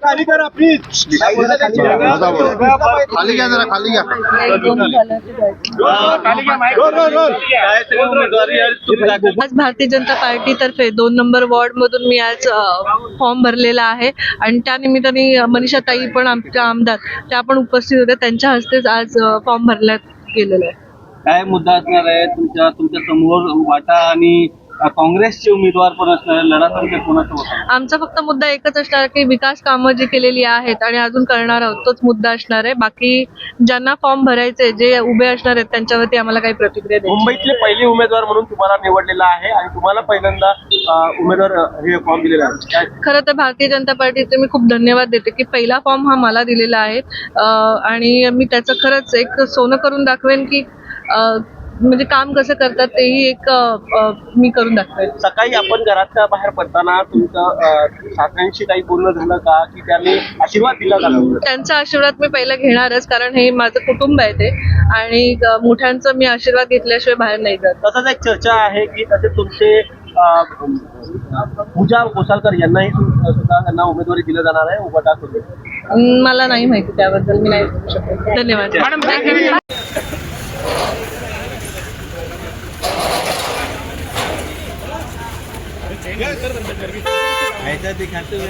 खाली करा प्लीज, खाली घ्या जरा, खाली घ्या. आज भारतीय जनता पार्टी तर्फे 2 नंबर वॉर्ड मधून मी आज फॉर्म भरलेला आहे आणि त्या निमित्ताने मनीषाताई पण आमच्या आमदार त्या पण उपस्थित होत्या. त्यांच्या हस्तेच आज फॉर्म भरण्यात गेलेला आहे. काय मुद्दा असणार आहे तुमच्या समोर? वाटा आणि काँग्रेसचे उमेदवार पण असणार आहे, लढा तुमच्या कोणाचा होता? आमचा फक्त मुद्दा एकच असणार की विकास कामं जी केलेली आहेत आणि अजून करणार आहोत तोच मुद्दा असणार आहे. बाकी ज्यांना फॉर्म भरायचे जे उभे असणार आहेत त्यांच्यावरती आम्हाला काही प्रतिक्रिया द्यायची. मुंबईतले पहिले उमेदवार म्हणून तुम्हाला निवडलेला आहे आणि तुम्हाला पहिल्यांदा उमेदवार हे फॉर्म दिलेला आहे. खरं तर भारतीय जनता पार्टीचे मी खूप धन्यवाद देते की पहिला फॉर्म हा मला दिलेला आहे आणि मी त्याचं खरंच एक सोनं करून दाखवेन की म्हणजे काम कसं करतात तेही एक मी करून दाखवेन. सकाळी आपण घराच्या बाहेर पडताना तुमचं सासऱ्यांशी काही बोलणं झालं का, की त्यांनी आशीर्वाद दिला का? त्यांचा आशीर्वाद मी पहिला घेणारच, कारण हे माझं कुटुंब आहे ते आणि मोठ्यांचा मी आशीर्वाद घेतल्याशिवाय बाहेर नाही जात. तसंच एक चर्चा आहे की तसे तुमचे पूजा घोसाळकर यांनाही सुद्धा त्यांना उमेदवारी दिली जाणार आहे उभाटा करून. मला नाही माहिती त्याबद्दल, मी नाही बोलू शकत. धन्यवाद. ऐसा दिखाते हुए